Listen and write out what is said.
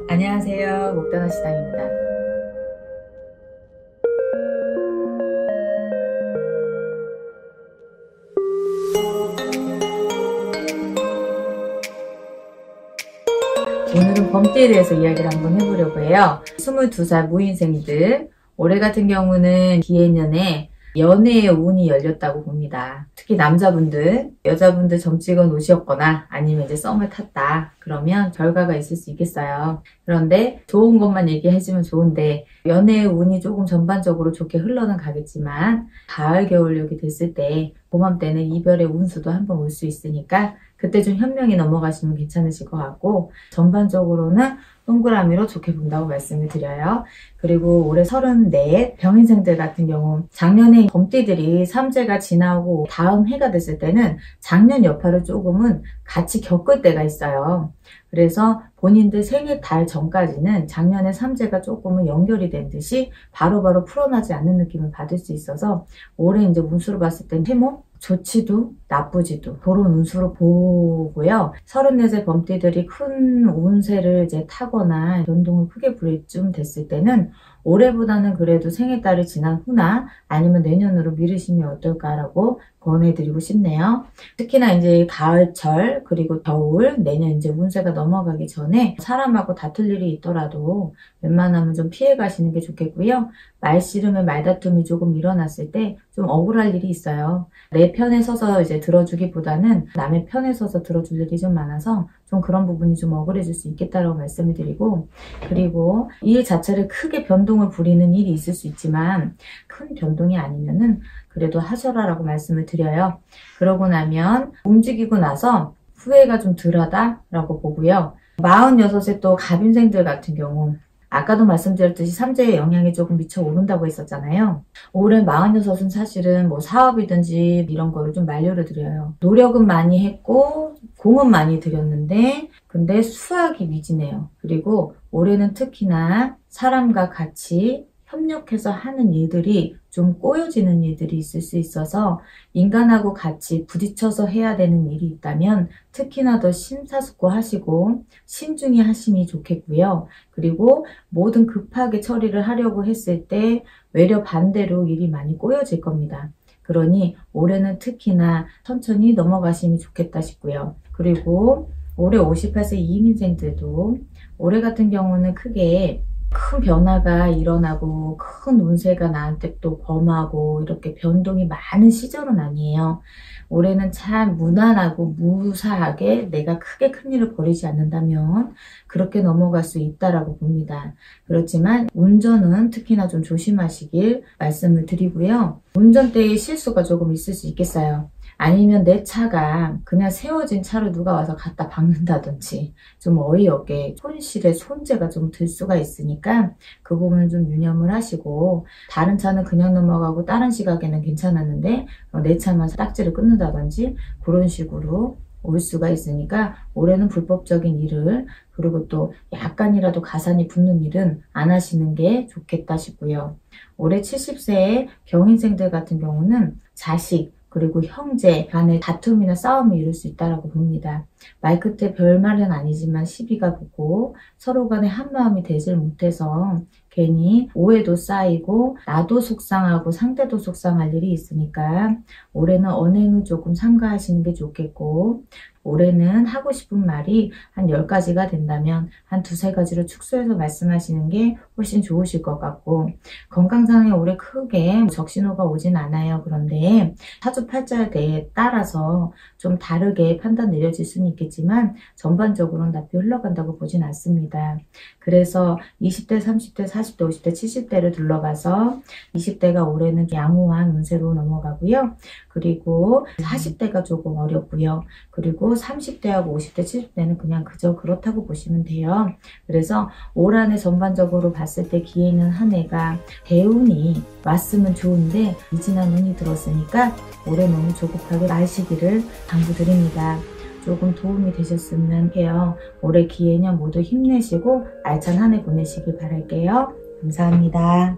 안녕하세요. 목단어 시장입니다. 오늘은 범띠에 대해서 이야기를 한번 해보려고 해요. 22살 무인생들, 올해 같은 경우는 기해년에 연애의 운이 열렸다고 봅니다. 특히 남자분들, 여자분들 점 찍어 놓으셨거나 아니면 이제 썸을 탔다. 그러면 결과가 있을 수 있겠어요. 그런데 좋은 것만 얘기해주면 좋은데 연애의 운이 조금 전반적으로 좋게 흘러는 가겠지만 가을, 겨울력이 됐을 때 봄맘때는 이별의 운수도 한번 올 수 있으니까 그때 좀 현명히 넘어가시면 괜찮으실 것 같고 전반적으로는 동그라미로 좋게 본다고 말씀을 드려요. 그리고 올해 34 병인생들 같은 경우 작년에 범띠들이 삼재가 지나고 다음 해가 됐을 때는 작년 여파를 조금은 같이 겪을 때가 있어요. 그래서 본인들 생일 달 전까지는 작년에 삼재가 조금은 연결이 된 듯이 바로바로 풀어나지 않는 느낌을 받을 수 있어서 올해 이제 운수로 봤을 땐 해목 좋지도 나쁘지도 그런 운수로 보고요. 34세 범띠들이 큰 운세를 이제 타거나 변동을 크게 부릴 쯤 됐을 때는 올해보다는 그래도 생일달이 지난 후나 아니면 내년으로 미루시면 어떨까라고 권해드리고 싶네요. 특히나 이제 가을철 그리고 겨울 내년 이제 운세가 넘어가기 전에 사람하고 다툴 일이 있더라도 웬만하면 좀 피해 가시는 게 좋겠고요. 말씨름의 말다툼이 조금 일어났을 때 좀 억울할 일이 있어요. 내 편에 서서 이제 들어주기보다는 남의 편에 서서 들어줄 일이 좀 많아서 좀 그런 부분이 좀 억울해질 수 있겠다라고 말씀을 드리고, 그리고 일 자체를 크게 변동을 부리는 일이 있을 수 있지만 큰 변동이 아니면은 그래도 하셔라라고 말씀을 드려요. 그러고 나면 움직이고 나서 후회가 좀 덜하다라고 보고요. 46세 또 갑인생들 같은 경우 아까도 말씀드렸듯이 삼재의 영향이 조금 미쳐 오른다고 했었잖아요. 올해 46은 사실은 뭐 사업이든지 이런 거를 좀 만료를 드려요. 노력은 많이 했고 공은 많이 들였는데 근데 수확이 미지네요. 그리고 올해는 특히나 사람과 같이 협력해서 하는 일들이 좀 꼬여지는 일들이 있을 수 있어서 인간하고 같이 부딪혀서 해야 되는 일이 있다면 특히나 더 심사숙고하시고 신중히 하심이 좋겠고요. 그리고 모든 급하게 처리를 하려고 했을 때 외려 반대로 일이 많이 꼬여질 겁니다. 그러니 올해는 특히나 천천히 넘어가시면 좋겠다 싶고요. 그리고 올해 58세 이민생들도 올해 같은 경우는 크게 큰 변화가 일어나고 큰 운세가 나한테 또 범하고 이렇게 변동이 많은 시절은 아니에요. 올해는 참 무난하고 무사하게 내가 크게 큰일을 벌이지 않는다면 그렇게 넘어갈 수 있다라고 봅니다. 그렇지만 운전은 특히나 좀 조심하시길 말씀을 드리고요. 운전대에 실수가 조금 있을 수 있겠어요. 아니면 내 차가 그냥 세워진 차를 누가 와서 갖다 박는다든지 좀 어이없게 손실의 손재가 좀 들 수가 있으니까 그 부분은 좀 유념을 하시고 다른 차는 그냥 넘어가고 다른 시각에는 괜찮았는데 내 차만 딱지를 끊는다든지 그런 식으로 올 수가 있으니까 올해는 불법적인 일을 그리고 또 약간이라도 가산이 붙는 일은 안 하시는 게 좋겠다 싶고요. 올해 70세의 병인생들 같은 경우는 자식 그리고 형제 간의 다툼이나 싸움이 이룰 수 있다고 봅니다. 말 끝에 별말은 아니지만 시비가 붙고 서로 간에 한마음이 되질 못해서 괜히 오해도 쌓이고 나도 속상하고 상대도 속상할 일이 있으니까 올해는 언행을 조금 삼가하시는 게 좋겠고 올해는 하고 싶은 말이 한 10가지가 된다면 한 2-3가지로 축소해서 말씀하시는 게 훨씬 좋으실 것 같고 건강상에 올해 크게 적신호가 오진 않아요. 그런데 사주팔자에 따라서 좀 다르게 판단 내려질 수는 있겠지만 전반적으로는 나쁘게 흘러간다고 보진 않습니다. 그래서 20대, 30대, 40대, 50대, 70대를 둘러봐서 20대가 올해는 양호한 운세로 넘어가고요. 그리고 40대가 조금 어렵고요. 그리고 30대하고 50대, 70대는 그냥 그저 그렇다고 보시면 돼요. 그래서 올 한 해 전반적으로 봤을 때 기해는 한 해가 대운이 왔으면 좋은데 미진한 운이 들었으니까 올해 너무 조급하게 마시기를 당부드립니다. 조금 도움이 되셨으면 해요. 올해 기해년 모두 힘내시고 알찬 한 해 보내시길 바랄게요. 감사합니다.